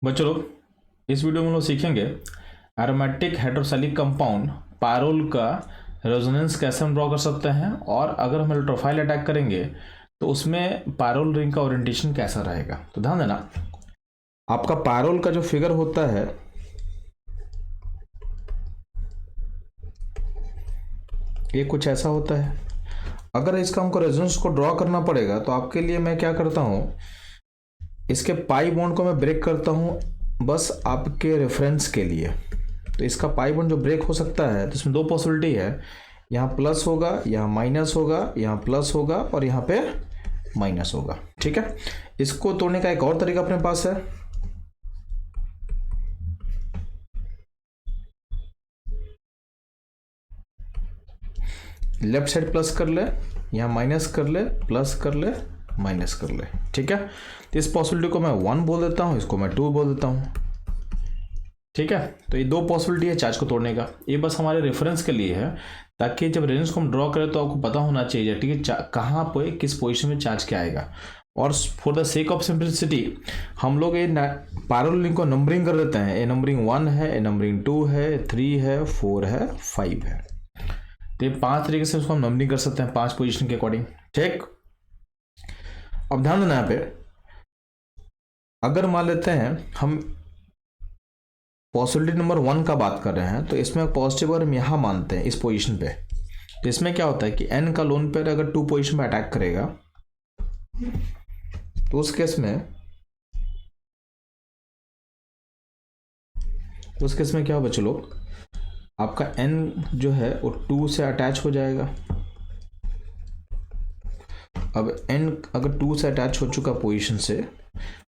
बच्चों लोग इस वीडियो में हम लोग सीखेंगे एरोमेटिक हाइड्रोक्साइलिक कंपाउंड पायरोल का रेजोनेंस कैसे हम ड्रॉ कर सकते हैं, और अगर हम इलेक्ट्रोफाइल अटैक करेंगे तो उसमें पायरोल रिंग का ओरिएंटेशन कैसा रहेगा। तो ध्यान देना, आपका पायरोल का जो फिगर होता है ये कुछ ऐसा होता है। अगर इसका हमको रेजोनेंस को ड्रॉ करना पड़ेगा तो आपके लिए मैं क्या करता हूँ, इसके पाई बॉन्ड को मैं ब्रेक करता हूँ बस आपके रेफरेंस के लिए। तो इसका पाई बॉन्ड जो ब्रेक हो सकता है तो इसमें दो पॉसिबिलिटी है, यहाँ प्लस होगा, यहाँ माइनस होगा, यहाँ प्लस होगा और यहाँ पे माइनस होगा। ठीक है, इसको तोड़ने का एक और तरीका अपने पास है। लेफ्ट साइड प्लस कर ले, यहाँ माइनस कर ले, प्लस कर ले, माइनस कर ले। ठीक है, तो इस पॉसिबिलिटी को मैं 1 बोल देता हूँ, इसको मैं 2 बोल देता हूँ। ठीक है, तो ये दो पॉसिबिलिटी है चार्ज को तोड़ने का। ये बस हमारे रेफरेंस के लिए है, ताकि जब रेंज को हम ड्रॉ करें तो आपको पता होना चाहिए ठीक है कहाँ पे किस पोजीशन में चार्ज क्या आएगा। और for the sake of simplicity हम लोग ये पायरोल रिंग को नंबरिंग कर देते हैं। ए नंबरिंग 1 है, ए नंबरिंग 2 है, 3 है, 4 है, 5 है। तो ये 5 तरीके से उसको हम नंबरिंग कर सकते हैं 5 पोजीशन के अकॉर्डिंग। ठीक, अब ध्यान देना यहाँ पे, अगर मान लेते हैं हम पॉसिबिलिटी नंबर 1 का बात कर रहे हैं तो इसमें पॉजिटिव अगर हम यहाँ मानते हैं इस पोजीशन पे, तो इसमें क्या होता है कि n का लोन पेयर अगर 2 पोजीशन पे अटैक करेगा तो उस केस में क्या हो बच्चों लोग, आपका n जो है वो 2 से अटैच हो जाएगा। अब n अगर 2 से अटैच हो चुका पोजीशन से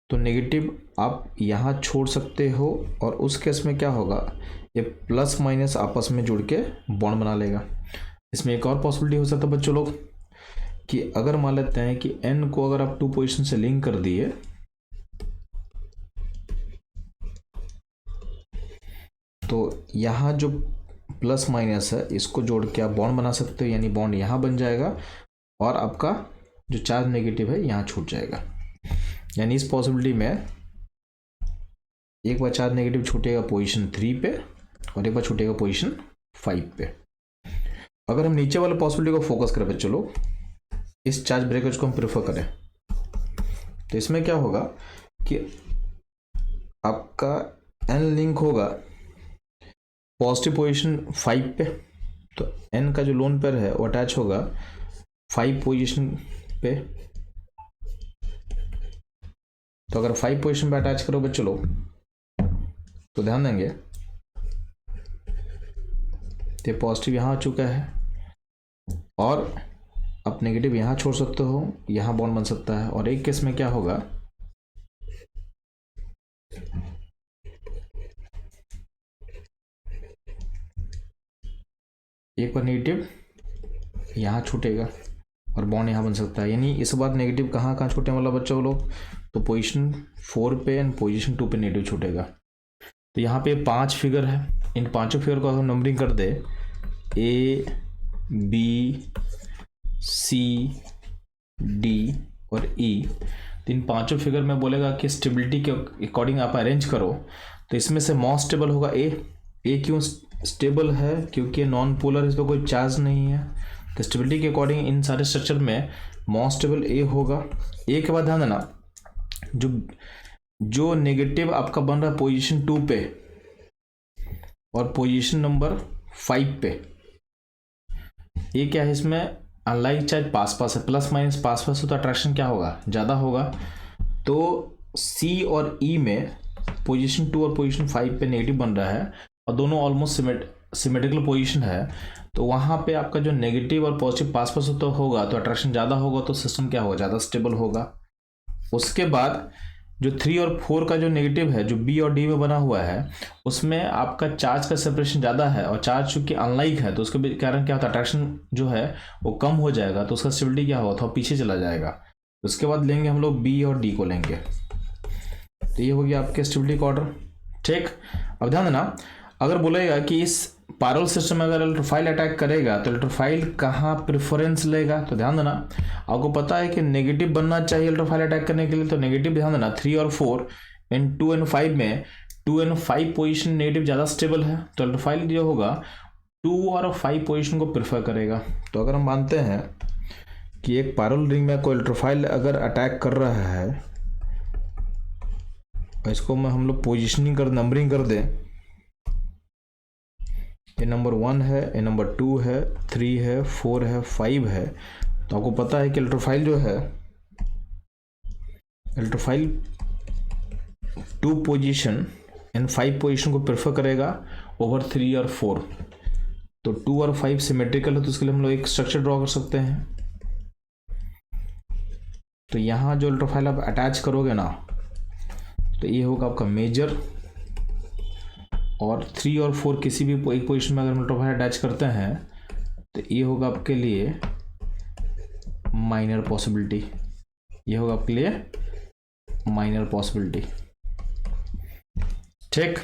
तो नेगेटिव आप यहाँ छोड़ सकते हो, और उस केस में क्या होगा, ये प्लस माइनस आपस में जुड़ के बॉन्ड बना लेगा। इसमें एक और पॉसिबिलिटी हो सकता है बच्चों लोग कि अगर मान लेते हैं कि n को अगर आप 2 पोजीशन से लिंक कर दिए तो यहाँ जो प्लस माइनस है इसको जोड़ के आप बॉन्ड बना सकते हो, यानी बॉन्ड यहाँ बन जाएगा और आपका जो चार्ज नेगेटिव है यहाँ छूट जाएगा। यानी इस पॉसिबिलिटी में एक बार चार्ज नेगेटिव छूटेगा पोजीशन 3 पे और एक बार छूटेगा पोजीशन 5 पे। अगर हम नीचे वाले पॉसिबिलिटी को फोकस करें बच्चों लोग, इस चार्ज ब्रेकर्स को हम प्रेफर करें, तो इसमें क्या होगा कि आपका n लिंक होगा पॉजिटिव पोजीशन 5 पे, तो n का जो लोन पेयर है वो अटैच होगा 5 पोजीशन पे। तो अगर 5 पोजीशन पे अटैच करो बच्चों लोग तो ध्यान देंगे तो पॉजिटिव यहाँ आ चुका है और आप नेगेटिव यहाँ छोड़ सकते हो, यहाँ बॉन्ड बन सकता है। और एक केस में क्या होगा, एक बार नेगेटिव यहाँ छूटेगा और बॉन्ड यहाँ बन सकता है। यानी इस बार नेगेटिव कहाँ कहाँ छूटने वाला बच्चों लोग, तो पोजीशन 4 पे एंड पोजीशन 2 पे नेगेटिव छूटेगा। तो यहाँ पे 5 फिगर है, इन पांचों फिगर को हम नंबरिंग कर दे A, B, C, D और E, तो इन पांचों फिगर में बोलेगा कि स्टेबिलिटी के अकॉर्डिंग आप अरेंज करो। तो इसमें से मोस्ट स्टेबल होगा A। क्यों स्टेबल है, क्योंकि नॉन पोलर, इस पर कोई चार्ज नहीं है। तो स्टेबिलिटी के अकॉर्डिंग इन सारे स्ट्रक्चर में मोस्ट स्टेबल A होगा। A के बाद ध्यान देना, जो नेगेटिव आपका बन रहा है पोजीशन 2 पे और पोजीशन नंबर 5 पे, ये क्या है, इसमें अनलाइक चार्ज पास पास है, प्लस माइनस पास पास है, तो अट्रैक्शन क्या होगा, ज़्यादा होगा। तो C और E में पोजीशन 2 और पोजीशन 5 पे नेगेटिव बन रहा है और दोनों ऑलमोस्ट सिमेट्रिकल पोजीशन है, तो वहाँ पे आपका जो नेगेटिव और पॉजिटिव पास पास तो होगा, तो अट्रैक्शन ज़्यादा होगा, तो सिस्टम क्या होगा, ज़्यादा स्टेबल होगा। उसके बाद जो 3 और 4 का जो नेगेटिव है, जो B और D में बना हुआ है, उसमें आपका चार्ज का सेपरेशन ज़्यादा है और चार्ज चूंकि अनलाइक है तो उसके कारण क्या होता है, अट्रैक्शन जो है वो कम हो जाएगा, तो उसका स्टेबिलिटी क्या होगा, थोड़ा पीछे चला जाएगा। उसके बाद लेंगे हम लोग B और D को लेंगे, तो ये हो गया आपके स्टेबिलिटी का ऑर्डर। ठीक, अब ध्यान देना, अगर बोलेगा कि इस पायरोल सिस्टम में अगर इलेक्ट्रोफाइल अटैक करेगा तो इलेक्ट्रोफाइल कहाँ प्रेफरेंस लेगा, तो ध्यान देना आपको पता है कि नेगेटिव बनना चाहिए इलेक्ट्रोफाइल अटैक करने के लिए, तो नेगेटिव ध्यान देना 3 और 4 इन 2 and 5 में 2 and 5 पोजीशन नेगेटिव ज़्यादा स्टेबल है, तो इलेक्ट्रोफाइल जो होगा 2 और 5 पोजीशन को प्रेफर करेगा। तो अगर हम मानते हैं कि एक पैरेलल रिंग में कोई इलेक्ट्रोफाइल अगर अटैक कर रहा है, इसको मैं हम लोग पोजिशनिंग कर नंबरिंग कर दें, ये नंबर 1 है, ये नंबर 2 है, 3 है, 4 है, 5 है। तो आपको पता है कि इलेक्ट्रोफाइल जो है, इलेक्ट्रोफाइल 2 पोजीशन एंड 5 पोजीशन को प्रेफर करेगा ओवर 3 और 4। तो 2 और 5 सिमेट्रिकल है, तो उसके लिए हम लोग एक स्ट्रक्चर ड्रॉ कर सकते हैं। तो यहाँ जो इलेक्ट्रोफाइल आप अटैच करोगे ना, तो ये होगा आपका मेजर, और 3 और 4 किसी भी एक पोजीशन में अगर हम इलेक्ट्रोफाइल अटैच करते हैं तो ये होगा आपके लिए माइनर पॉसिबिलिटी, ये होगा आपके लिए माइनर पॉसिबिलिटी। ठीक,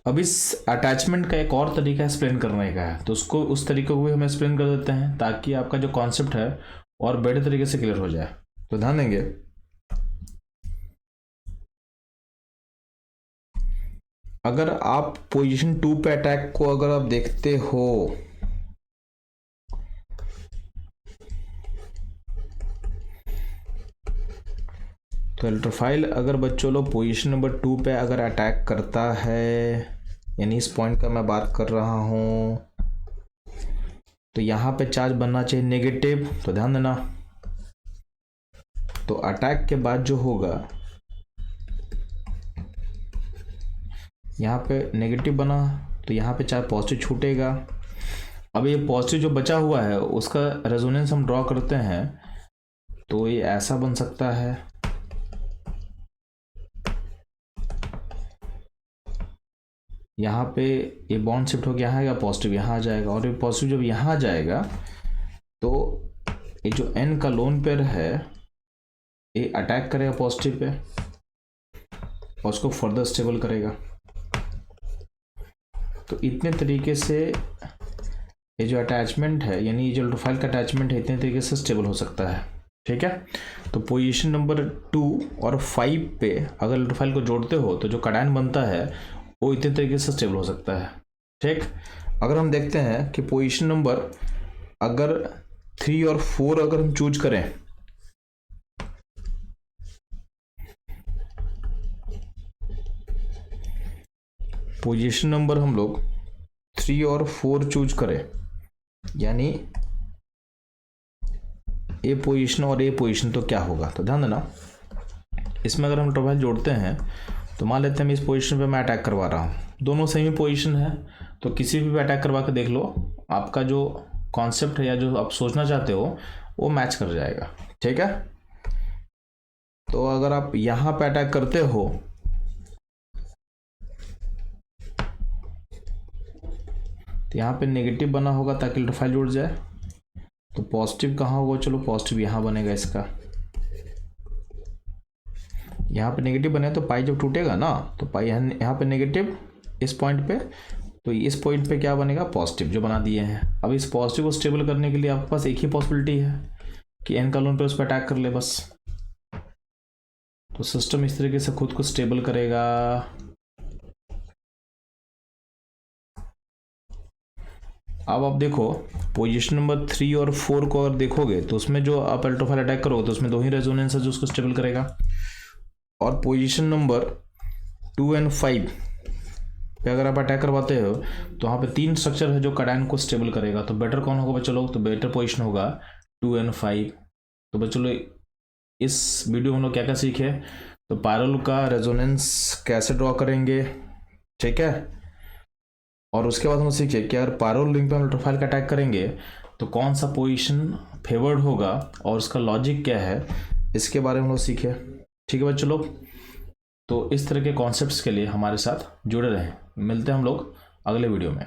अब इस अटैचमेंट का एक और तरीका एक्सप्लेन करने का है, तो उसको उस तरीके को भी हम एक्सप्लेन कर देते हैं ताकि आपका जो कॉन्सेप्ट है और बेटर तरीके से क्लियर हो जाए। तो ध्यान देंगे, अगर आप पोजीशन 2 पे अटैक को अगर आप देखते हो, तो इलेक्ट्रोफाइल अगर बच्चों लोग पोजीशन नंबर 2 पे अगर अटैक करता है, यानी इस पॉइंट का मैं बात कर रहा हूं, तो यहाँ पे चार्ज बनना चाहिए नेगेटिव। तो ध्यान देना, तो अटैक के बाद जो होगा, यहाँ पे नेगेटिव बना तो यहाँ पे चार्ज पॉजिटिव छूटेगा। अब ये पॉजिटिव जो बचा हुआ है उसका रेजोनेंस हम ड्रॉ करते हैं, तो ये ऐसा बन सकता है, यहाँ पे ये बॉन्ड शिफ्ट हो गया यहाँ, या पॉजिटिव यहाँ आ जाएगा, और ये पॉजिटिव जब यहाँ आ जाएगा तो ये जो n का लोन पेयर है ये अटैक करेगा पॉजिटिव पे और उसको फर्दर स्टेबल करेगा। तो इतने तरीके से ये जो अटैचमेंट है, यानी जो इलेक्ट्रोफाइल का अटैचमेंट है, इतने तरीके से स्टेबल हो सकता है। ठीक है, तो पोजीशन नंबर 2 और 5 पे अगर इलेक्ट्रोफाइल को जोड़ते हो तो जो कैटायन बनता है वो इतने तरीके से स्टेबल हो सकता है। ठीक, अगर हम देखते हैं कि पोजीशन नंबर अगर 3 और 4 अगर हम चूज करें, पोजीशन नंबर हम लोग 3 और 4 चूज करें, यानी ए पोजीशन और ए पोजीशन, तो क्या होगा? तो ध्यान देना, इसमें अगर हम इलेक्ट्रोफाइल जोड़ते हैं तो मान लेते हैं मैं इस पोजीशन पे मैं अटैक करवा रहा हूँ, दोनों सेम ही पोजीशन है, तो किसी भी अटैक करवा के देख लो, आपका जो कॉन्सेप्ट है या जो आप सोचना चाहते हो वो मैच कर जाएगा। ठीक है, तो अगर आप यहाँ पे अटैक करते हो तो यहाँ पे नेगेटिव बना होगा ताकि इलेक्ट्रोफाइल जुड़ जाए। तो पॉजिटिव कहाँ होगा? चलो पॉजिटिव यहाँ बनेगा, इसका यहाँ पे नेगेटिव बने तो पाई जब टूटेगा ना, तो पाई यहाँ पे नेगेटिव इस पॉइंट पे, तो इस पॉइंट पे क्या बनेगा? पॉजिटिव जो बना दिए हैं। अब इस पॉजिटिव को स्टेबल करने के लिए आपके पास एक ही पॉसिबिलिटी है कि एन का लोन पे उस पर अटैक कर ले बस, तो सिस्टम इस तरीके से खुद को स्टेबल करेगा। अब आप देखो पोजीशन नंबर 3 और 4 को अगर देखोगे तो उसमें जो आप इलेक्ट्रोफाइल अटैक करोगे तो उसमें दो ही रेजोनेंस है जो उसको स्टेबल करेगा, और पोजीशन नंबर 2 एंड 5 पे अगर आप अटैक करवाते हो तो वहाँ पे 3 स्ट्रक्चर है जो कैटायन को स्टेबल करेगा। तो बेटर कौन होगा बच्चों लोग? तो बेटर पोजीशन होगा 2 एंड 5। तो बच्चों लोग इस वीडियो में हम लोग क्या क्या सीखे, तो पैरेलल का रेजोनेंस कैसे ड्रॉ करेंगे, ठीक है, और उसके बाद हम सीखे कि अगर पैरेलल रिंग पे हम इलेक्ट्रोफाइल का अटैक करेंगे तो कौन सा पोजीशन फेवर्ड होगा और उसका लॉजिक क्या है, इसके बारे में हम लोग सीखे। ठीक है बच्चों लोग, तो इस तरह के कॉन्सेप्ट्स के लिए हमारे साथ जुड़े रहें। मिलते हैं हम लोग अगले वीडियो में।